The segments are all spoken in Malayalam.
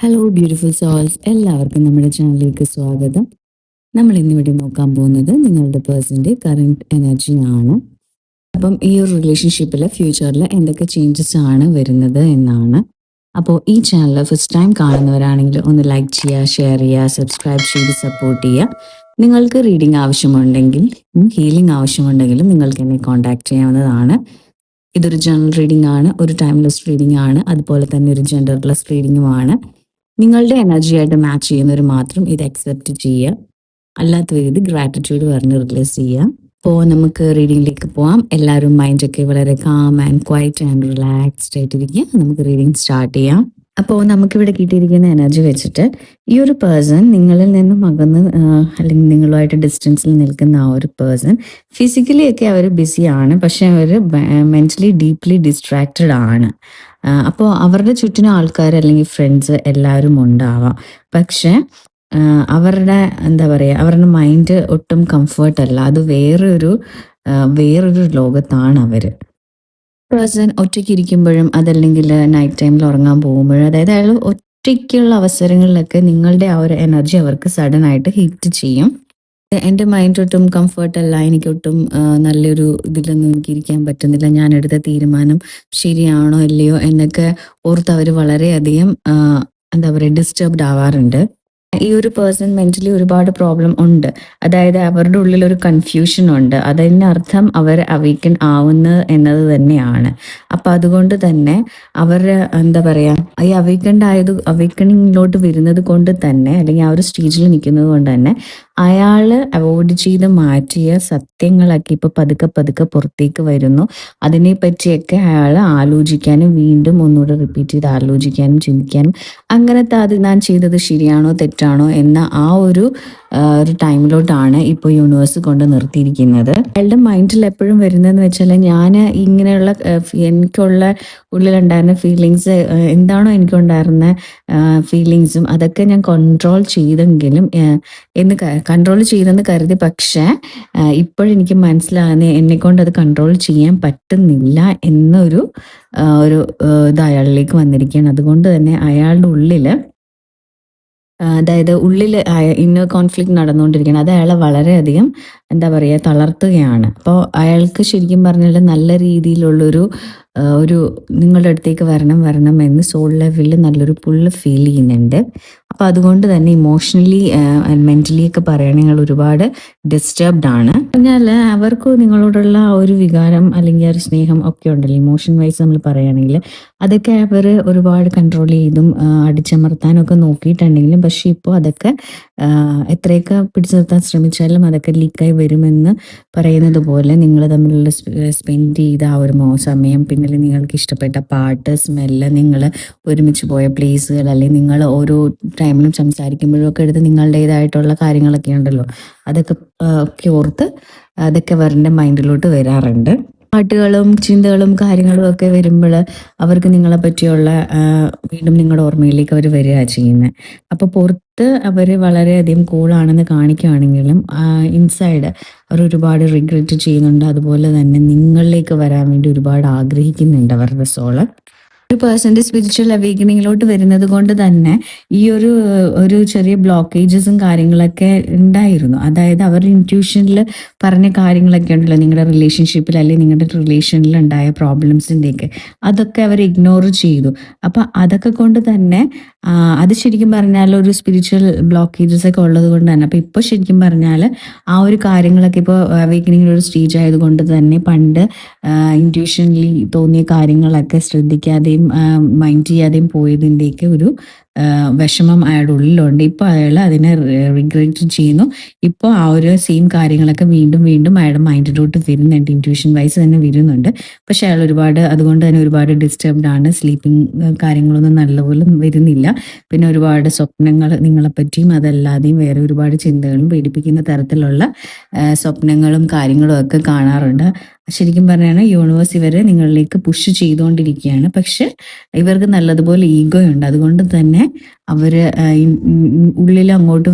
ഹലോ ബ്യൂട്ടിഫുൾ സോൾസ്, എല്ലാവർക്കും നമ്മുടെ ചാനലിലേക്ക് സ്വാഗതം. നമ്മൾ ഇന്നിവിടെ നോക്കാൻ പോകുന്നത് നിങ്ങളുടെ പേഴ്സൻ്റെ കറണ്ട് എനർജി ആണ്. അപ്പം ഈ ഒരു റിലേഷൻഷിപ്പിൽ ഫ്യൂച്ചറിൽ എന്തൊക്കെ ചേഞ്ചസ് ആണ് വരുന്നത് എന്നാണ്. അപ്പോൾ ഈ ചാനൽ ഫസ്റ്റ് ടൈം കാണുന്നവരാണെങ്കിൽ ഒന്ന് ലൈക്ക് ചെയ്യുക, ഷെയർ ചെയ്യുക, സബ്സ്ക്രൈബ് ചെയ്ത് സപ്പോർട്ട് ചെയ്യുക. നിങ്ങൾക്ക് റീഡിംഗ് ആവശ്യമുണ്ടെങ്കിൽ, ഹീലിംഗ് ആവശ്യമുണ്ടെങ്കിലും നിങ്ങൾക്ക് എന്നെ കോൺടാക്ട് ചെയ്യാവുന്നതാണ്. ഇതൊരു ജനറൽ റീഡിംഗ് ആണ്, ഒരു ടൈംലെസ് റീഡിംഗ് ആണ്, അതുപോലെ തന്നെ ഒരു ജെൻഡർലെസ് റീഡിങ്ങുമാണ്. നിങ്ങളുടെ എനർജിയായിട്ട് മാച്ച് ചെയ്യുന്നവർ മാത്രം ഇത് അക്സെപ്റ്റ് ചെയ്യുക, അല്ലാത്തവർ ഇത് ഗ്രാറ്റിറ്റ്യൂഡ് പറഞ്ഞ് റിലീസ് ചെയ്യുക. അപ്പോൾ നമുക്ക് റീഡിങ്ങിലേക്ക് പോവാം. എല്ലാവരും മൈൻഡൊക്കെ വളരെ calm and quite and relaxed ആയിട്ടിരിക്കുക. നമുക്ക് റീഡിങ് സ്റ്റാർട്ട് ചെയ്യാം. അപ്പോൾ നമുക്കിവിടെ കിട്ടിയിരിക്കുന്ന എനർജി വെച്ചിട്ട് ഈ ഒരു പേഴ്സൺ നിങ്ങളിൽ നിന്നും അകന്ന് അല്ലെങ്കിൽ നിങ്ങളുമായിട്ട് ഡിസ്റ്റൻസിൽ നിൽക്കുന്ന ആ ഒരു പേഴ്സൺ ഫിസിക്കലി ഒക്കെ അവർ ബിസിയാണ്, പക്ഷെ അവർ മെൻ്റലി ഡീപ്ലി ഡിസ്ട്രാക്റ്റഡ് ആണ്. അപ്പോൾ അവരുടെ ചുറ്റിനും ആൾക്കാർ അല്ലെങ്കിൽ ഫ്രണ്ട്സ് എല്ലാവരും ഉണ്ടാവാം, പക്ഷെ അവരുടെ എന്താ പറയുക, അവരുടെ മൈൻഡ് ഒട്ടും കംഫർട്ടല്ല. അത് വേറൊരു ലോകത്താണ് അവർ. പേഴ്സൺ ഒറ്റയ്ക്ക് ഇരിക്കുമ്പോഴും അതല്ലെങ്കിൽ നൈറ്റ് ടൈമിൽ ഉറങ്ങാൻ പോകുമ്പോഴും, അതായത് അയാൾ ഒറ്റയ്ക്കുള്ള അവസരങ്ങളിലൊക്കെ നിങ്ങളുടെ ആ ഒരു എനർജി അവർക്ക് സഡൻ ആയിട്ട് ഹിറ്റ് ചെയ്യും. എൻ്റെ മൈൻഡ് ഒട്ടും കംഫർട്ടല്ല, എനിക്കൊട്ടും നല്ലൊരു ഇതിലൊന്നും എനിക്ക് ഇരിക്കാൻ പറ്റുന്നില്ല, ഞാൻ എടുത്ത തീരുമാനം ശരിയാണോ ഇല്ലയോ എന്നൊക്കെ ഓർത്ത് അവർ വളരെയധികം എന്താ പറയുക ഡിസ്റ്റർബ്ഡ് ആവാറുണ്ട്. ഈ ഒരു പേഴ്സൺ മെന്റലി ഒരുപാട് പ്രോബ്ലം ഉണ്ട്, അതായത് അവരുടെ ഉള്ളിൽ ഒരു കൺഫ്യൂഷൻ ഉണ്ട്. അതിൻ്റെ അർത്ഥം അവർ അവീക്കൺ ആവുന്നു എന്നത് തന്നെയാണ്. അപ്പം അതുകൊണ്ട് തന്നെ അവർ എന്താ പറയുക, ഈ അവീക്കണിങ്ങിലോട്ട് വരുന്നത് കൊണ്ട് തന്നെ, അല്ലെങ്കിൽ ആ ഒരു സ്റ്റേജിൽ നിൽക്കുന്നത് കൊണ്ട് തന്നെ അയാൾ അവോയ്ഡ് ചെയ്ത് മാറ്റിയ സത്യങ്ങളൊക്കെ ഇപ്പോൾ പതുക്കെ പതുക്കെ പുറത്തേക്ക് വരുന്നു. അതിനെ പറ്റിയൊക്കെ അയാൾ ആലോചിക്കാനും വീണ്ടും ഒന്നുകൂടെ റിപ്പീറ്റ് ചെയ്ത് ആലോചിക്കാനും ചിന്തിക്കാനും, അങ്ങനത്തെ അത് ഞാൻ ചെയ്തത് ശരിയാണോ തെറ്റാണോ എന്ന ആ ഒരു ടൈമിലോട്ടാണ് ഇപ്പോൾ യൂണിവേഴ്സ് കൊണ്ട് നിർത്തിയിരിക്കുന്നത്. അയാളുടെ മൈൻഡിൽ എപ്പോഴും വരുന്നതെന്ന് വെച്ചാൽ, ഞാൻ ഇങ്ങനെയുള്ള എനിക്കുള്ള ഉള്ളിലുണ്ടായിരുന്ന ഫീലിങ്സ് എന്താണോ എനിക്കുണ്ടായിരുന്ന ഫീലിങ്സും അതൊക്കെ ഞാൻ കൺട്രോൾ ചെയ്തെങ്കിലും കൺട്രോൾ ചെയ്തെന്ന് കരുതി, പക്ഷേ ഇപ്പോഴെനിക്ക് മനസ്സിലാകുന്ന എന്നെക്കൊണ്ട് അത് കൺട്രോൾ ചെയ്യാൻ പറ്റുന്നില്ല എന്നൊരു ഇത് അയാളിലേക്ക് വന്നിരിക്കുകയാണ്. അതുകൊണ്ട് തന്നെ അയാളുടെ ഉള്ളിൽ, അതായത് ഉള്ളിൽ ഇന്നർ കോൺഫ്ലിക്റ്റ് നടന്നുകൊണ്ടിരിക്കുകയാണ്. അത് അയാളെ വളരെയധികം എന്താ പറയുക തളർത്തുകയാണ്. അപ്പോൾ അയാൾക്ക് ശരിക്കും പറഞ്ഞാൽ നല്ല രീതിയിലുള്ളൊരു നിങ്ങളുടെ അടുത്തേക്ക് വരണം എന്ന് സോൾ ലെവലിൽ നല്ലൊരു പുള്ള് ഫീൽ ചെയ്യുന്നുണ്ട്. അപ്പോൾ അതുകൊണ്ട് തന്നെ ഇമോഷണലി മെൻ്റലി ഒക്കെ പറയുകയാണെങ്കിൽ ഒരുപാട് ഡിസ്റ്റർബ്ഡ് ആണ്. പറഞ്ഞാൽ അവർക്ക് നിങ്ങളോടുള്ള ആ ഒരു വികാരം അല്ലെങ്കിൽ ആ ഒരു സ്നേഹം ഒക്കെ ഉണ്ടല്ലോ, ഇമോഷൻ വൈസ് നമ്മൾ പറയുകയാണെങ്കിൽ അതൊക്കെ അവർ ഒരുപാട് കൺട്രോൾ ചെയ്തും അടിച്ചമർത്താനൊക്കെ നോക്കിയിട്ടുണ്ടെങ്കിലും, പക്ഷേ ഇപ്പോൾ അതൊക്കെ എത്രയൊക്കെ പിടിച്ചു നിർത്താൻ ശ്രമിച്ചാലും അതൊക്കെ ലീക്കായി വരുമെന്ന് പറയുന്നത് പോലെ നിങ്ങൾ തമ്മിലുള്ള സ്പെൻഡ് ചെയ്ത ആ ഒരു സമയം, പിന്നെ നിങ്ങൾക്ക് ഇഷ്ടപ്പെട്ട പാട്ട്, സ്മെല്ല്, നിങ്ങൾ ഒരുമിച്ച് പോയ പ്ലേസുകൾ, അല്ലെങ്കിൽ നിങ്ങൾ ഓരോ ടൈമിലും സംസാരിക്കുമ്പോഴും ഒക്കെ എടുത്ത് നിങ്ങളുടേതായിട്ടുള്ള കാര്യങ്ങളൊക്കെ ഉണ്ടല്ലോ, അതൊക്കെ ഓർത്ത് അതൊക്കെ അവരുടെ മൈൻഡിലോട്ട് വരാറുണ്ട്. പാട്ടുകളും ചിന്തകളും കാര്യങ്ങളും ഒക്കെ വരുമ്പോൾ അവർക്ക് നിങ്ങളെ പറ്റിയുള്ള വീണ്ടും നിങ്ങളുടെ ഓർമ്മയിലേക്ക് അവർ വരികയാണ് ചെയ്യുന്നത്. അപ്പോൾ പുറത്ത് അവർ വളരെയധികം കൂളാണെന്ന് കാണിക്കുകയാണെങ്കിലും ഇൻസൈഡ് അവർ ഒരുപാട് റിഗ്രറ്റ് ചെയ്യുന്നുണ്ട്. അതുപോലെ തന്നെ നിങ്ങളിലേക്ക് വരാൻ വേണ്ടി ഒരുപാട് ആഗ്രഹിക്കുന്നുണ്ട് അവരുടെ സോള്. ഒരു പേഴ്സൻ്റെ സ്പിരിച്വൽ അവേക്കനിങ്ങിലോട്ട് വരുന്നത് കൊണ്ട് തന്നെ ഈ ഒരു ചെറിയ ബ്ലോക്കേജസും കാര്യങ്ങളൊക്കെ ഉണ്ടായിരുന്നു. അതായത് അവരുടെ ഇൻറ്റ്യൂഷനിൽ പറഞ്ഞ കാര്യങ്ങളൊക്കെ ഉണ്ടല്ലോ, നിങ്ങളുടെ റിലേഷൻഷിപ്പിൽ അല്ലെങ്കിൽ നിങ്ങളുടെ റിലേഷനിൽ ഉണ്ടായ പ്രോബ്ലംസിൻ്റെയൊക്കെ അതൊക്കെ അവർ ഇഗ്നോർ ചെയ്തു. അപ്പം അതൊക്കെ കൊണ്ട് തന്നെ അത് ശരിക്കും പറഞ്ഞാൽ ഒരു സ്പിരിച്വൽ ബ്ലോക്കേജസ് ഒക്കെ ഉള്ളത് കൊണ്ട് തന്നെ, അപ്പോൾ ഇപ്പോൾ ശരിക്കും പറഞ്ഞാൽ ആ ഒരു കാര്യങ്ങളൊക്കെ ഇപ്പോൾ അവേക്കനിങ്ങിലൊരു സ്റ്റേജ് ആയതുകൊണ്ട് തന്നെ പണ്ട് ഇൻറ്റ്യൂഷനലി തോന്നിയ കാര്യങ്ങളൊക്കെ ശ്രദ്ധിക്കാതെയും മൈൻഡ് ചെയ്യാതെയും പോയതിൻ്റെയൊക്കെ ഒരു വിഷമം അയാളുടെ ഉള്ളിലുണ്ട്. ഇപ്പോൾ അയാൾ അതിനെ റിഗ്രറ്റ് ചെയ്യുന്നു. ഇപ്പോൾ ആ ഒരു സെയിം കാര്യങ്ങളൊക്കെ വീണ്ടും വീണ്ടും അയാളുടെ മൈൻഡിലോട്ട് വരുന്നുണ്ട്, ഇൻറ്റ്യൂഷൻ വൈസ് തന്നെ വരുന്നുണ്ട്. പക്ഷെ അയാൾ അതുകൊണ്ട് തന്നെ ഒരുപാട് ഡിസ്റ്റർബ്ഡ് ആണ്. സ്ലീപ്പിംഗ് കാര്യങ്ങളൊന്നും നല്ലപോലെ വരുന്നില്ല. പിന്നെ ഒരുപാട് സ്വപ്നങ്ങൾ നിങ്ങളെപ്പറ്റിയും അതല്ലാതെയും വേറെ ഒരുപാട് ചിന്തകളും പേടിപ്പിക്കുന്ന തരത്തിലുള്ള സ്വപ്നങ്ങളും കാര്യങ്ങളും ഒക്കെ കാണാറുണ്ട്. ശരിക്കും പറഞ്ഞാൽ യൂണിവേഴ്സ് ഇവരെ നിങ്ങളിലേക്ക് പുഷ് ചെയ്തുകൊണ്ടിരിക്കുകയാണ്. പക്ഷെ ഇവർക്ക് നല്ലതുപോലെ ഈഗോ ഉണ്ട്. അതുകൊണ്ട് തന്നെ അവർ ഉള്ളിൽ അങ്ങോട്ട്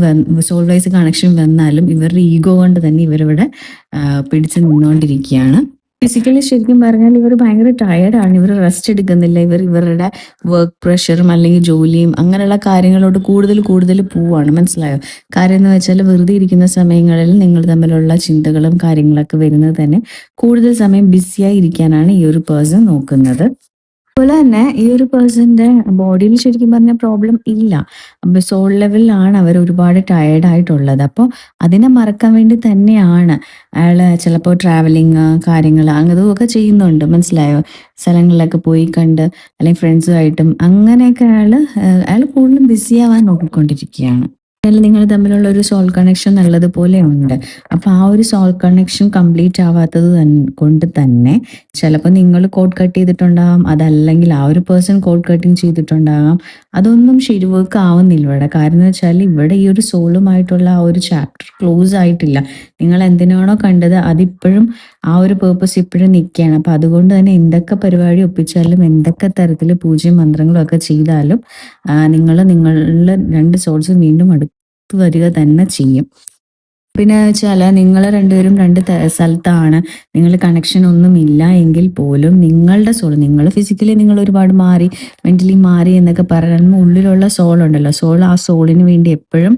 സോൾ വൈസ് കണക്ഷൻ വന്നാലും ഇവരുടെ ഈഗോ കൊണ്ട് തന്നെ ഇവരിവിടെ പിടിച്ചു നിന്നുകൊണ്ടിരിക്കുകയാണ്. ഫിസിക്കലി ശരിക്കും പറഞ്ഞാൽ ഇവർ ഭയങ്കര ടയേർഡാണ്. ഇവർ റെസ്റ്റ് എടുക്കുന്നില്ല. ഇവരുടെ വർക്ക് പ്രഷറും അല്ലെങ്കിൽ ജോലിയും അങ്ങനെയുള്ള കാര്യങ്ങളോട് കൂടുതൽ കൂടുതൽ പോവാണ്. മനസ്സിലായോ? കാര്യം എന്ന് വെച്ചാൽ വെറുതെ ഇരിക്കുന്ന സമയങ്ങളിൽ നിങ്ങൾ തമ്മിലുള്ള ചിന്തകളും കാര്യങ്ങളൊക്കെ വരുന്നത് തന്നെ കൂടുതൽ സമയം ബിസിയായി ഇരിക്കാനാണ് ഈ ഒരു പേഴ്സൺ നോക്കുന്നത്. അതുപോലെ തന്നെ ഈ ഒരു പേഴ്സന്റെ ബോഡിയിൽ ശരിക്കും പറഞ്ഞ പ്രോബ്ലം ഇല്ല. സോൾ ലെവലിലാണ് അവർ ഒരുപാട് ടയേർഡ് ആയിട്ടുള്ളത്. അപ്പോൾ അതിനെ മറക്കാൻ വേണ്ടി തന്നെയാണ് അയാള് ചിലപ്പോൾ ട്രാവലിങ് കാര്യങ്ങൾ അതുമൊക്കെ ചെയ്യുന്നുണ്ട്. മനസ്സിലായോ? സ്ഥലങ്ങളിലൊക്കെ പോയി കണ്ട് അല്ലെങ്കിൽ ഫ്രണ്ട്സുമായിട്ടും അങ്ങനെയൊക്കെ അയാൾ കൂടുതലും ബിസി ആവാൻ നോക്കിക്കൊണ്ടിരിക്കുകയാണ്. നിങ്ങൾ തമ്മിലുള്ള ഒരു സോൾ കണക്ഷൻ നല്ലതുപോലെ ഉണ്ട്. അപ്പൊ ആ ഒരു സോൾ കണക്ഷൻ കംപ്ലീറ്റ് ആവാത്തത് കൊണ്ട് തന്നെ ചിലപ്പോൾ നിങ്ങൾ കോഡ് കട്ട് ചെയ്തിട്ടുണ്ടാകാം, അതല്ലെങ്കിൽ ആ ഒരു പേഴ്സൺ കോഡ് കട്ടിങ് ചെയ്തിട്ടുണ്ടാകാം. അതൊന്നും ശരിവർക്ക് ആവുന്നില്ല ഇവിടെ. കാരണം എന്ന് വെച്ചാൽ ഇവിടെ ഈ ഒരു സോളുമായിട്ടുള്ള ആ ഒരു ചാപ്റ്റർ ക്ലോസ് ആയിട്ടില്ല. നിങ്ങൾ എന്തിനാണോ കണ്ടത് അതിപ്പോഴും ആ ഒരു പേർപ്പസ് ഇപ്പോഴും നിൽക്കുകയാണ്. അപ്പൊ അതുകൊണ്ട് തന്നെ എന്തൊക്കെ പരിപാടി ഒപ്പിച്ചാലും എന്തൊക്കെ തരത്തിൽ പൂജയും മന്ത്രങ്ങളും ഒക്കെ ചെയ്താലും നിങ്ങളുടെ രണ്ട് സോൾസും വീണ്ടും അടുത്ത് വരിക തന്നെ ചെയ്യും. പിന്നെ വെച്ചാൽ നിങ്ങൾ രണ്ടുപേരും രണ്ട് സ്ഥലത്താണ്, നിങ്ങൾ കണക്ഷൻ ഒന്നും ഇല്ല എങ്കിൽ പോലും നിങ്ങളുടെ സോൾ, നിങ്ങൾ ഫിസിക്കലി നിങ്ങൾ ഒരുപാട് മാറി, മെന്റലി മാറി എന്നൊക്കെ പറയുമ്പോൾ ഉള്ളിലുള്ള സോൾ ഉണ്ടല്ലോ, സോൾ ആ സോളിന് വേണ്ടി എപ്പോഴും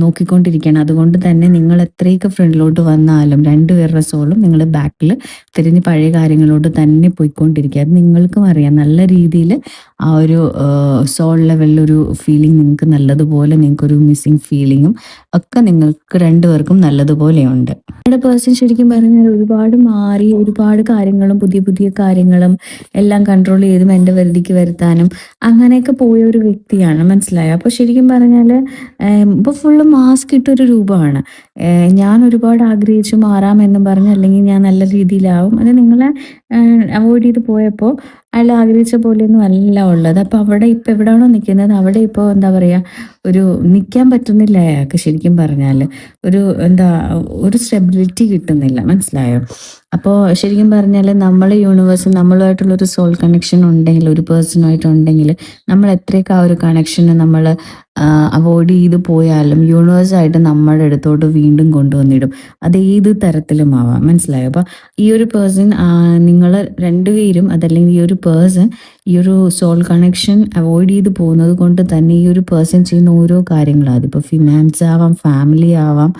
നോക്കിക്കൊണ്ടിരിക്കുകയാണ്. അതുകൊണ്ട് തന്നെ നിങ്ങൾ എത്രയൊക്കെ ഫ്രണ്ടിലോട്ട് വന്നാലും രണ്ടുപേരുടെ സോളും നിങ്ങൾ ബാക്കിൽ തിരിഞ്ഞ് പഴയ കാര്യങ്ങളോട് തന്നെ പോയിക്കൊണ്ടിരിക്കുക. അത് നിങ്ങൾക്കും അറിയാം. നല്ല രീതിയിൽ ആ ഒരു സോൾ ലെവലിലൊരു ഫീലിംഗ് നിങ്ങൾക്ക് നല്ലതുപോലെ, നിങ്ങൾക്കൊരു മിസ്സിങ് ഫീലിങ്ങും ഒക്കെ നിങ്ങൾക്ക് രണ്ടുപേർക്കും നല്ലതുപോലെയുണ്ട്. നിങ്ങളുടെ പേഴ്സൺ ശരിക്കും പറഞ്ഞാൽ ഒരുപാട് മാറി, ഒരുപാട് കാര്യങ്ങളും പുതിയ പുതിയ കാര്യങ്ങളും എല്ലാം കൺട്രോൾ ചെയ്തും എൻ്റെ വരുതിക്ക് വരുത്താനും അങ്ങനെയൊക്കെ പോയ ഒരു വ്യക്തിയാണ്. മനസ്സിലായോ? അപ്പോൾ ശരിക്കും പറഞ്ഞാൽ ഇപ്പോൾ ഫുള്ള് മാസ്ക് ഇട്ടൊരു രൂപമാണ്. ഞാൻ ഒരുപാട് ആഗ്രഹിച്ചു മാറാമെന്നും പറഞ്ഞ്, അല്ലെങ്കിൽ ഞാൻ നല്ല രീതിയിലാവും, അത് നിങ്ങളെ അവോയ്ഡ് ചെയ്ത് പോയപ്പോൾ അയാൾ ആഗ്രഹിച്ച പോലെയൊന്നും അല്ല ഉള്ളത്. അപ്പോൾ അവിടെ ഇപ്പോൾ എവിടെയാണോ നിൽക്കുന്നത് അവിടെ ഇപ്പോൾ എന്താ പറയുക, ഒരു നിൽക്കാൻ പറ്റുന്നില്ല അയാൾക്ക്. ശരിക്കും പറഞ്ഞാൽ ഒരു സ്റ്റെബിലിറ്റി കിട്ടുന്നില്ല. മനസ്സിലായോ? അപ്പോൾ ശരിക്കും പറഞ്ഞാൽ നമ്മൾ യൂണിവേഴ്സ് നമ്മളുമായിട്ടുള്ളൊരു സോൾ കണക്ഷൻ ഉണ്ടെങ്കിൽ, ഒരു പേഴ്സണുമായിട്ടുണ്ടെങ്കിൽ, നമ്മൾ എത്രയൊക്കെ ആ ഒരു കണക്ഷനെ നമ്മൾ അവോയ്ഡ് ചെയ്ത് പോയാലും യൂണിവേഴ്സായിട്ട് നമ്മുടെ അടുത്തോട്ട് വീണ്ടും കൊണ്ടുവന്നിടും. അത് ഏത് തരത്തിലും ആവാം. മനസ്സിലായോ? അപ്പോൾ ഈ ഒരു പേഴ്സൺ, നിങ്ങൾ രണ്ടുപേരും അതല്ലെങ്കിൽ ഈ ഒരു പേഴ്സൺ ഈ ഒരു സോൾ കണക്ഷൻ അവോയ്ഡ് ചെയ്ത് പോകുന്നത് കൊണ്ട് തന്നെ ഈ ഒരു പേഴ്സൺ ചെയ്യുന്ന ഓരോ കാര്യങ്ങളും, അതിപ്പോൾ ഫിനാൻസ് ആവാം, ഫാമിലി ആവാം,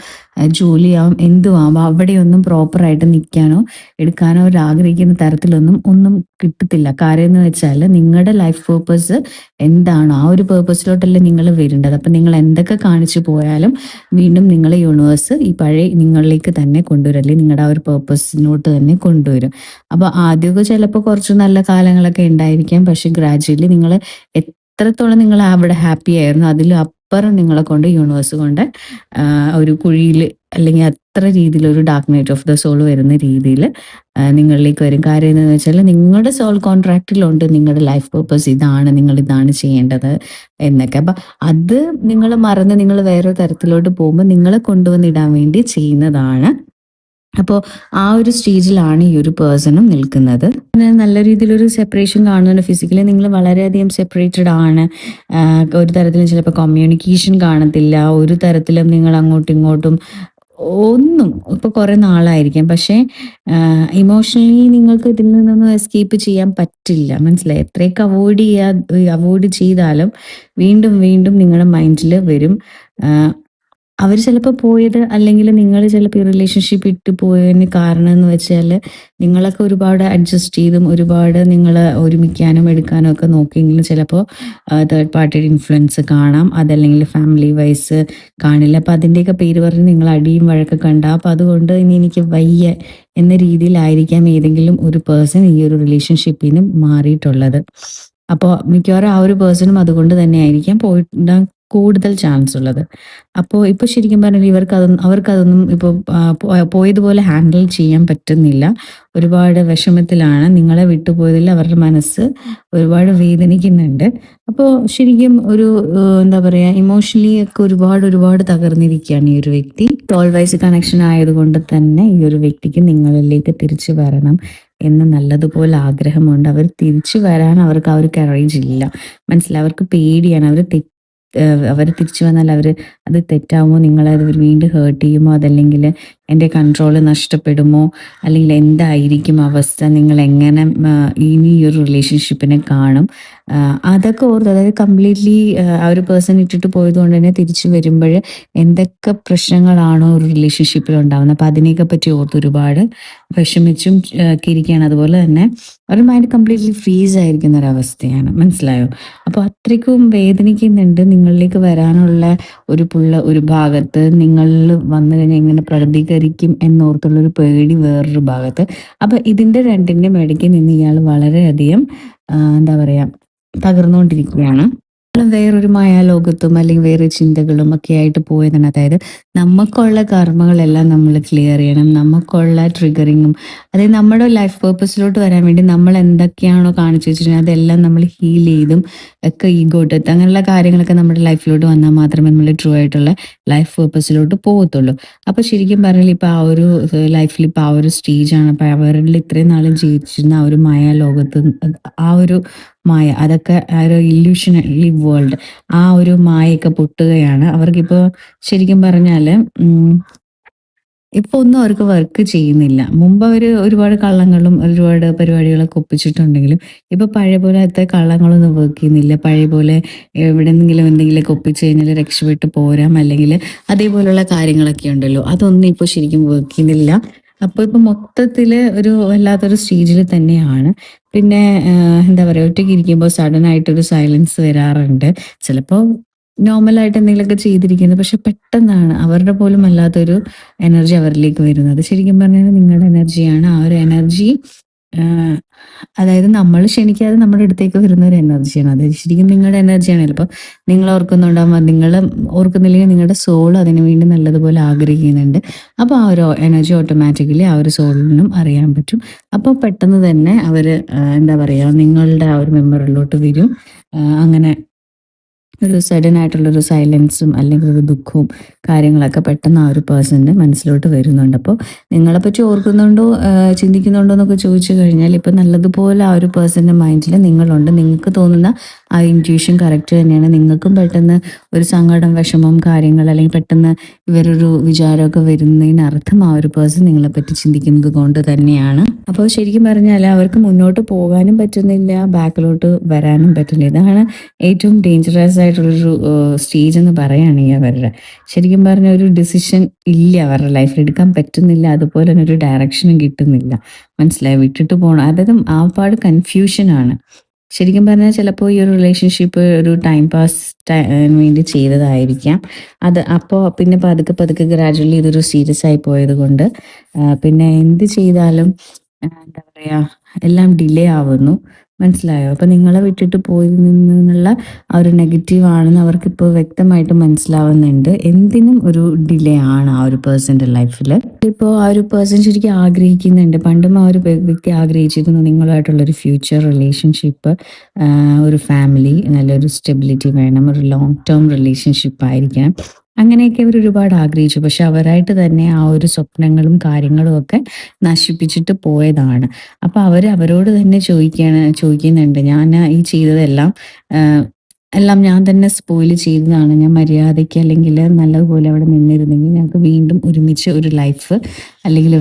ജോലിയാവും, എന്തുമാവാം, അവിടെയൊന്നും പ്രോപ്പറായിട്ട് നിൽക്കാനോ എടുക്കാനോ അവർ ആഗ്രഹിക്കുന്ന തരത്തിലൊന്നും കിട്ടത്തില്ല. കാര്യം എന്ന് വെച്ചാൽ നിങ്ങളുടെ ലൈഫ് പേർപ്പസ് എന്താണോ ആ ഒരു പേർപ്പസിലോട്ടല്ലേ നിങ്ങൾ വരേണ്ടത്. അപ്പം നിങ്ങൾ എന്തൊക്കെ കാണിച്ചു പോയാലും വീണ്ടും നിങ്ങളെ യൂണിവേഴ്സ് ഈ പഴയ നിങ്ങളിലേക്ക് തന്നെ കൊണ്ടുവരും, അല്ലെങ്കിൽ നിങ്ങളുടെ ആ ഒരു പേർപ്പസിനോട്ട് തന്നെ കൊണ്ടുവരും. അപ്പോൾ ആദ്യമൊക്കെ ചിലപ്പോൾ കുറച്ച് നല്ല കാലങ്ങളൊക്കെ ഉണ്ടായിരിക്കാം, പക്ഷെ ഗ്രാജുവലി നിങ്ങൾ എത്രത്തോളം നിങ്ങൾ അവിടെ ഹാപ്പി ആയിരുന്നു അതിലും അപ്പുറം നിങ്ങളെ കൊണ്ട് യൂണിവേഴ്സ് കൊണ്ട് ഒരു കുഴിയിൽ, അല്ലെങ്കിൽ അത്ര രീതിയിൽ ഒരു dark night of the soul വരുന്ന രീതിയിൽ നിങ്ങളിലേക്ക് വരും. കാര്യം എന്താണെന്ന് വെച്ചാൽ നിങ്ങളുടെ സോൾ കോൺട്രാക്റ്റിലുണ്ട് നിങ്ങളുടെ ലൈഫ് പേർപ്പസ് ഇതാണ്, നിങ്ങൾ ഇതാണ് ചെയ്യേണ്ടത് എന്നൊക്കെ. അപ്പം അത് നിങ്ങൾ മറന്ന് നിങ്ങൾ വേറെ തരത്തിലോട്ട് പോകുമ്പോൾ നിങ്ങളെ കൊണ്ടുവന്നിടാൻ വേണ്ടി ചെയ്യുന്നതാണ്. അപ്പോൾ ആ ഒരു സ്റ്റേജിലാണ് ഈ ഒരു പേഴ്സണും നിൽക്കുന്നത്. നല്ല രീതിയിലൊരു സെപ്പറേഷൻ കാണുന്നുണ്ട്. ഫിസിക്കലി നിങ്ങൾ വളരെയധികം സെപ്പറേറ്റഡ് ആണ്. ഒരു തരത്തിലും ചിലപ്പോൾ കമ്മ്യൂണിക്കേഷൻ കാണത്തില്ല. ഒരു തരത്തിലും നിങ്ങൾ അങ്ങോട്ടും ഇങ്ങോട്ടും ഒന്നും ഇപ്പോൾ കുറേ നാളായിരിക്കാം, പക്ഷേ ഇമോഷണലി നിങ്ങൾക്ക് ഇതിൽ നിന്നൊന്നും എസ്കേപ്പ് ചെയ്യാൻ പറ്റില്ല. മനസ്സിലായി? എത്രയൊക്കെ അവോയ്ഡ് ചെയ്താലും വീണ്ടും വീണ്ടും നിങ്ങളുടെ മൈൻഡിൽ വരും. അവർ ചിലപ്പോൾ പോയത്, അല്ലെങ്കിൽ നിങ്ങൾ ചിലപ്പോൾ ഈ റിലേഷൻഷിപ്പ് ഇട്ട് പോയതിന് കാരണം എന്ന് വെച്ചാൽ നിങ്ങളൊക്കെ ഒരുപാട് അഡ്ജസ്റ്റ് ചെയ്തും ഒരുപാട് നിങ്ങൾ ഒരുമിക്കാനും എടുക്കാനും ഒക്കെ നോക്കിയെങ്കിലും ചിലപ്പോൾ തേർഡ് പാർട്ടിയുടെ ഇൻഫ്ലുവൻസ് കാണാം, അതല്ലെങ്കിൽ ഫാമിലി വൈസ് കാണില്ല. അപ്പോൾ അതിൻ്റെയൊക്കെ പേര് പറഞ്ഞ് നിങ്ങൾ അടിയും വഴക്കൊക്കെ കണ്ടാൽ, അപ്പോൾ അതുകൊണ്ട് ഇനി എനിക്ക് വയ്യ എന്ന രീതിയിലായിരിക്കാം ഏതെങ്കിലും ഒരു പേഴ്സൺ ഈ ഒരു റിലേഷൻഷിപ്പിൽ നിന്ന് മാറിയിട്ടുള്ളത്. അപ്പോൾ മിക്കവാറും ആ ഒരു പേഴ്സണും അതുകൊണ്ട് തന്നെ ആയിരിക്കാം പോയിട്ടുണ്ടാകാൻ കൂടുതൽ ചാൻസ് ഉള്ളത്. അപ്പോൾ ഇപ്പോൾ ശരിക്കും പറഞ്ഞാൽ അവർക്കതൊന്നും ഇപ്പോൾ പോയതുപോലെ ഹാൻഡിൽ ചെയ്യാൻ പറ്റുന്നില്ല. ഒരുപാട് വിഷമത്തിലാണ്. നിങ്ങളെ വിട്ടുപോയതിൽ അവരുടെ മനസ്സ് ഒരുപാട് വേദനിക്കുന്നുണ്ട്. അപ്പോൾ ശരിക്കും ഒരു എന്താ പറയുക, ഇമോഷണലി ഒക്കെ ഒരുപാട് തകർന്നിരിക്കുകയാണ് ഈ ഒരു വ്യക്തി. ഓൾവൈസ് കണക്ഷൻ ആയതുകൊണ്ട് തന്നെ ഈ ഒരു വ്യക്തിക്ക് നിങ്ങളിലേക്ക് തിരിച്ചു വരണം എന്ന് നല്ലതുപോലെ ആഗ്രഹമുണ്ട്. അവർ തിരിച്ചു വരാൻ അവർക്ക് ആ ഒരു കറേജ് ഇല്ല. മനസ്സിലായി? അവർക്ക് പേടിയാണ്. അവർ തിരിച്ചു വന്നാൽ അത് തെറ്റാവുമോ, നിങ്ങളത് വീണ്ടും ഹേർട്ട് ചെയ്യുമോ, അതല്ലെങ്കിൽ എൻ്റെ കൺട്രോൾ നഷ്ടപ്പെടുമോ, അല്ലെങ്കിൽ എന്തായിരിക്കും അവസ്ഥ, നിങ്ങൾ എങ്ങനെ ഇനി ഈ ഒരു റിലേഷൻഷിപ്പിനെ കാണും, അതൊക്കെ ഓർത്ത്, അതായത് കംപ്ലീറ്റ്ലി ആ ഒരു പേഴ്സൺ ഇട്ടിട്ട് പോയത് കൊണ്ട് തന്നെ തിരിച്ചു വരുമ്പോൾ എന്തൊക്കെ പ്രശ്നങ്ങളാണോ ഒരു റിലേഷൻഷിപ്പിൽ ഉണ്ടാകുന്നത്, അപ്പം അതിനെയൊക്കെ പറ്റി ഓർത്ത് ഒരുപാട് വിഷമിച്ചും ഒക്കെ ഇരിക്കുകയാണ്. അതുപോലെ തന്നെ ഒരു മൈൻഡ് കംപ്ലീറ്റ്ലി ഫ്രീസ് ആയിരിക്കുന്ന ഒരവസ്ഥയാണ്. മനസ്സിലായോ? അപ്പോൾ അത്രയ്ക്കും വേദനിക്കുന്നുണ്ട്. നിങ്ങളിലേക്ക് വരാനുള്ള ഒരു ഭാഗത്ത്, നിങ്ങളിൽ വന്നു കഴിഞ്ഞാൽ എങ്ങനെ പ്രതികരിക്കും എന്നോർത്തുള്ളൊരു പേടി വേറൊരു ഭാഗത്ത്. അപ്പോൾ ഇതിൻ്റെ രണ്ടിൻ്റെയും ഇടയ്ക്ക് നിന്ന് ഇയാൾ വളരെയധികം എന്താ പറയുക, തകർന്നുകൊണ്ടിരിക്കുകയാണ്. വേറൊരു മായാലോകത്തും അല്ലെങ്കിൽ വേറെ ചിന്തകളും ഒക്കെ ആയിട്ട് പോയതാണ്. അതായത് നമുക്കുള്ള കർമ്മകളെല്ലാം നമ്മൾ ക്ലിയർ ചെയ്യണം. നമുക്കുള്ള ട്രിഗറിങ്ങും, അതായത് നമ്മുടെ ലൈഫ് പേർപ്പസിലോട്ട് വരാൻ വേണ്ടി നമ്മൾ എന്തൊക്കെയാണോ കാണിച്ചു വെച്ചിട്ടുണ്ടെങ്കിൽ അതെല്ലാം നമ്മൾ ഹീൽ ചെയ്തും ഒക്കെ ഈഗോ ഡെത്ത് അങ്ങനെയുള്ള കാര്യങ്ങളൊക്കെ നമ്മുടെ ലൈഫിലോട്ട് വന്നാൽ മാത്രമേ നമ്മൾ ട്രൂ ആയിട്ടുള്ള ലൈഫ് പേർപ്പസിലോട്ട് പോകത്തുള്ളൂ. അപ്പോൾ ശരിക്കും പറഞ്ഞാൽ ഇപ്പോൾ ആ ഒരു ലൈഫിൽ ഇപ്പോൾ ആ ഒരു സ്റ്റേജാണ്. അപ്പോൾ അവരിൽ ഇത്രയും നാളും ജീവിച്ചിരുന്ന ആ ഒരു മായാലോകത്ത്, ആ ഒരു മായ, അതൊക്കെ ആ ഒരു ഇല്യൂഷണറി വേൾഡ്, ആ ഒരു മായയൊക്കെ പൊട്ടുകയാണ്. അവർക്കിപ്പോൾ ശരിക്കും പറഞ്ഞാൽ ഇപ്പൊ ഒന്നും അവർക്ക് വർക്ക് ചെയ്യുന്നില്ല. മുമ്പ് അവർ ഒരുപാട് കള്ളങ്ങളും ഒരുപാട് പരിപാടികളൊക്കെ ഒപ്പിച്ചിട്ടുണ്ടെങ്കിലും ഇപ്പൊ പഴയ പോലത്തെ കള്ളങ്ങളൊന്നും വർക്ക് ചെയ്യുന്നില്ല. പഴയ പോലെ എവിടെന്നെങ്കിലും എന്തെങ്കിലുമൊക്കെ ഒപ്പിച്ച് കഴിഞ്ഞാൽ രക്ഷപ്പെട്ട് പോരാം, അല്ലെങ്കിൽ അതേപോലുള്ള കാര്യങ്ങളൊക്കെ ഉണ്ടല്ലോ, അതൊന്നും ഇപ്പോൾ ശരിക്കും വർക്ക് ചെയ്യുന്നില്ല. അപ്പോൾ ഇപ്പൊ മൊത്തത്തില് ഒരു വല്ലാത്തൊരു സ്റ്റേജിൽ തന്നെയാണ്. പിന്നെ എന്താ പറയാ, ഒറ്റയ്ക്ക് ഇരിക്കുമ്പോൾ സഡൻ ആയിട്ടൊരു സൈലൻസ് വരാറുണ്ട്. ചിലപ്പോൾ നോർമലായിട്ട് എന്തെങ്കിലുമൊക്കെ ചെയ്തിരിക്കുന്നത്, പക്ഷെ പെട്ടെന്നാണ് അവരുടെ പോലും അല്ലാത്തൊരു എനർജി അവരിലേക്ക് വരുന്നത്. ശരിക്കും പറഞ്ഞാൽ നിങ്ങളുടെ എനർജിയാണ്. ആ ഒരു എനർജി അതായത് നമ്മൾ ക്ഷണിക്കാതെ നമ്മുടെ അടുത്തേക്ക് വരുന്ന ഒരു എനർജിയാണ്. അത് ശരിക്കും നിങ്ങളുടെ എനർജിയാണ്. ചിലപ്പോൾ നിങ്ങൾ ഓർക്കുന്നുണ്ടാകുമ്പോൾ, നിങ്ങൾ ഓർക്കുന്നില്ലെങ്കിൽ നിങ്ങളുടെ സോൾ അതിനു വേണ്ടി നല്ലതുപോലെ ആഗ്രഹിക്കുന്നുണ്ട്. അപ്പോൾ ആ ഒരു എനർജി ഓട്ടോമാറ്റിക്കലി ആ ഒരു സോളിനും അറിയാൻ പറ്റും. അപ്പോൾ പെട്ടെന്ന് തന്നെ അവർ എന്താ പറയുക, നിങ്ങളുടെ ആ ഒരു മെമ്മറിലോട്ട് വരും. അങ്ങനെ ഒരു സഡൻ ആയിട്ടുള്ളൊരു സൈലൻസും അല്ലെങ്കിൽ ഒരു ദുഃഖവും കാര്യങ്ങളൊക്കെ പെട്ടെന്ന് ആ ഒരു പേഴ്സൻ്റെ മനസ്സിലോട്ട് വരുന്നുണ്ട്. അപ്പോൾ നിങ്ങളെപ്പറ്റി ഓർക്കുന്നുണ്ടോ, ചിന്തിക്കുന്നുണ്ടോ എന്നൊക്കെ ചോദിച്ചു കഴിഞ്ഞാൽ ഇപ്പം നല്ലതുപോലെ ആ ഒരു പേഴ്സൻ്റെ മൈൻഡിൽ നിങ്ങളുണ്ട്. നിങ്ങൾക്ക് തോന്നുന്ന ആ ഇൻറ്റ്യൂഷൻ കറക്റ്റ് തന്നെയാണ്. നിങ്ങൾക്കും പെട്ടെന്ന് ഒരു സങ്കടം, വിഷമം, കാര്യങ്ങൾ, അല്ലെങ്കിൽ പെട്ടെന്ന് ഇവരൊരു വിചാരമൊക്കെ വരുന്നതിനർത്ഥം ആ ഒരു പേഴ്സൺ നിങ്ങളെപ്പറ്റി ചിന്തിക്കുന്നത് കൊണ്ട് തന്നെയാണ്. അപ്പോൾ ശരിക്കും പറഞ്ഞാൽ അവർക്ക് മുന്നോട്ട് പോകാനും പറ്റുന്നില്ല, ബാക്കിലോട്ട് വരാനും പറ്റുന്നില്ല. ഇതാണ് ഏറ്റവും ഡേഞ്ചറസ് ആയിട്ടുള്ളൊരു സ്റ്റേജ് എന്ന് പറയുകയാണെങ്കിൽ അവരുടെ. ശരിക്കും പറഞ്ഞ ഒരു ഡിസിഷൻ ഇല്ല അവരുടെ ലൈഫിൽ, എടുക്കാൻ പറ്റുന്നില്ല. അതുപോലെ തന്നെ ഒരു ഡയറക്ഷനും കിട്ടുന്നില്ല. മനസ്സിലായി? വിട്ടിട്ട് പോകണം, അതായത് ആ പാട് കൺഫ്യൂഷനാണ്. ശരിക്കും പറഞ്ഞാൽ ചിലപ്പോൾ ഈ ഒരു റിലേഷൻഷിപ്പ് ഒരു ടൈം പാസ് വേണ്ടി ചെയ്തതായിരിക്കാം. അത് അപ്പോൾ പിന്നെ പതുക്കെ പതുക്കെ ഗ്രാജുവലി ഇതൊരു സീരിയസ് ആയി പോയത് കൊണ്ട് പിന്നെ എന്ത് ചെയ്താലും എന്താ പറയുക, എല്ലാം ഡിലേ ആവുന്നു. മനസ്സിലായോ? അപ്പോൾ നിങ്ങളെ വിട്ടിട്ട് പോയി നിന്നുള്ള ആ ഒരു നെഗറ്റീവ് ആണെന്ന് അവർക്കിപ്പോൾ വ്യക്തമായിട്ട് മനസ്സിലാവുന്നുണ്ട്. എന്തിനും ഒരു ഡിലേ ആണ് ആ ഒരു പേഴ്സൻ്റെ ലൈഫിൽ. ഇപ്പോൾ ആ ഒരു പേഴ്സൺ ശരിക്കും ആഗ്രഹിക്കുന്നുണ്ട്. പണ്ടും ആ ഒരു വ്യക്തി ആഗ്രഹിച്ചിരുന്നു നിങ്ങളുമായിട്ടുള്ളൊരു ഫ്യൂച്ചർ റിലേഷൻഷിപ്പ്, ഒരു ഫാമിലി, നല്ലൊരു സ്റ്റെബിലിറ്റി വേണം, ഒരു ലോങ് ടേം റിലേഷൻഷിപ്പ് ആയിരിക്കണം. അങ്ങനെയൊക്കെ അവർ ഒരുപാട് ആഗ്രഹിച്ചു. പക്ഷെ അവരായിട്ട് തന്നെ ആ ഒരു സ്വപ്നങ്ങളും കാര്യങ്ങളും ഒക്കെ നശിപ്പിച്ചിട്ട് പോയതാണ്. അപ്പോൾ അവരോട് തന്നെ ചോദിക്കുന്നുണ്ട്, ഞാൻ ഈ ചെയ്തതെല്ലാം എല്ലാം ഞാൻ തന്നെ സ്പോയിൽ ചെയ്തതാണ്. ഞാൻ മര്യാദയ്ക്ക് അല്ലെങ്കിൽ നല്ലതുപോലെ അവിടെ നിന്നിരുന്നെങ്കിൽ ഞങ്ങൾക്ക് വീണ്ടും ഒരുമിച്ച് ഒരു ലൈഫ് അല്ലെങ്കിൽ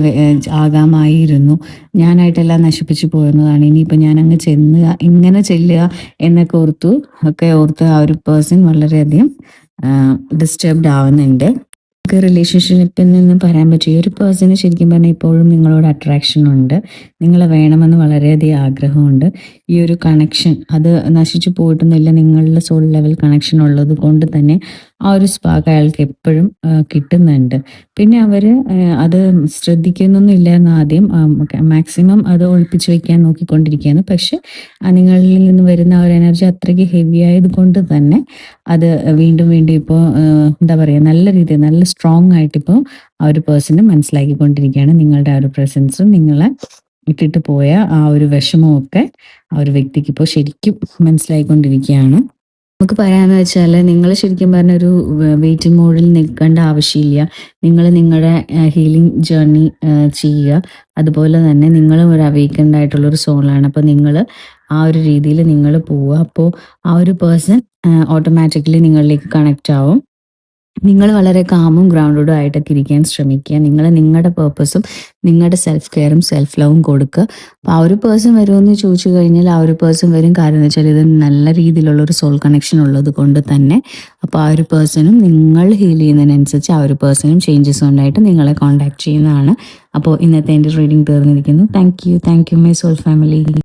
ആകാമായിരുന്നു. ഞാനായിട്ടെല്ലാം നശിപ്പിച്ചു പോരുന്നതാണ്. ഇനിയിപ്പോൾ ഞാൻ അങ്ങ് ഇങ്ങനെ ചെല്ലുക എന്നൊക്കെ ഓർത്ത് ആ ഒരു പേഴ്സൺ വളരെയധികം ഡിസ്റ്റർബ്ഡ് ആവുന്നുണ്ട്. റിലേഷൻഷിപ്പിൽ നിന്ന് പറയാൻ പറ്റും, ഈ ഒരു പേഴ്സണ് ശരിക്കും പറഞ്ഞാൽ ഇപ്പോഴും നിങ്ങളോട് അട്രാക്ഷൻ ഉണ്ട്, നിങ്ങളെ വേണമെന്ന് വളരെയധികം ആഗ്രഹമുണ്ട്. ഈ ഒരു കണക്ഷൻ അത് നശിച്ചു പോയിട്ടൊന്നുമില്ല. നിങ്ങളുടെ സോൾ ലെവൽ കണക്ഷൻ ഉള്ളത് കൊണ്ട് തന്നെ ആ ഒരു സ്പാർക്ക് അയാൾക്ക് എപ്പോഴും കിട്ടുന്നുണ്ട്. പിന്നെ അവർ അത് ശ്രദ്ധിക്കുന്നൊന്നുമില്ല എന്ന് ആദ്യം, മാക്സിമം അത് ഒളിപ്പിച്ച് വെക്കാൻ നോക്കിക്കൊണ്ടിരിക്കുകയാണ്. പക്ഷെ നിങ്ങളിൽ നിന്ന് വരുന്ന ആ ഒരു എനർജി അത്രയ്ക്ക് ഹെവി ആയത് കൊണ്ട് തന്നെ അത് വീണ്ടും വീണ്ടും ഇപ്പോൾ എന്താ പറയുക, നല്ല രീതിയിൽ നല്ല സ്ട്രോങ് ആയിട്ട് ഇപ്പോൾ ആ ഒരു പേഴ്സണ് മനസ്സിലാക്കിക്കൊണ്ടിരിക്കുകയാണ്. നിങ്ങളുടെ ആ ഒരു പ്രസൻസും നിങ്ങളെ ഇട്ടിട്ട് പോയ ആ ഒരു വിഷമവും ഒക്കെ ആ ഒരു വ്യക്തിക്ക് ഇപ്പോൾ ശരിക്കും മനസ്സിലായിക്കൊണ്ടിരിക്കുകയാണ്. നമുക്ക് പറയാന്ന് വെച്ചാൽ, നിങ്ങൾ ശരിക്കും പറഞ്ഞ ഒരു വെയിറ്റിംഗ് മോഡിൽ നിൽക്കേണ്ട ആവശ്യമില്ല. നിങ്ങൾ നിങ്ങളുടെ ഹീലിംഗ് ജേർണി ചെയ്യുക. അതുപോലെ തന്നെ നിങ്ങളും ഒരു അവേക്കൻഡ് ആയിട്ടുള്ളൊരു സോളാണ്. അപ്പോൾ നിങ്ങൾ ആ ഒരു രീതിയിൽ നിങ്ങൾ പോവുക. അപ്പോൾ ആ ഒരു പേഴ്സൺ ഓട്ടോമാറ്റിക്കലി നിങ്ങളിലേക്ക് കണക്റ്റ് ആവും. നിങ്ങൾ വളരെ കാമും ഗ്രൗണ്ടഡും ആയിട്ടൊക്കെ ഇരിക്കാൻ ശ്രമിക്കുക. നിങ്ങൾ നിങ്ങളുടെ പേർപ്പസും നിങ്ങളുടെ സെൽഫ് കെയറും സെൽഫ് ലവും കൊടുക്കുക. അപ്പോൾ ആ ഒരു പേഴ്സൺ വരുമെന്ന് ചോദിച്ചു കഴിഞ്ഞാൽ ആ ഒരു പേഴ്സൺ വരും. കാര്യം എന്ന് വെച്ചാൽ ഇത് നല്ല രീതിയിലുള്ള ഒരു സോൾ കണക്ഷൻ ഉള്ളത് കൊണ്ട് തന്നെ. അപ്പോൾ ആ ഒരു പേഴ്സണും നിങ്ങൾ ഹീൽ ചെയ്യുന്നതിനനുസരിച്ച് ആ ഒരു പേഴ്സണും ചേഞ്ചസ് ഉണ്ടായിട്ട് നിങ്ങളെ കോൺടാക്ട് ചെയ്യുന്നതാണ്. അപ്പോൾ ഇന്നത്തെ എൻ്റെ റീഡിംഗ് തീർന്നിരിക്കുന്നു. Thank you my soul family.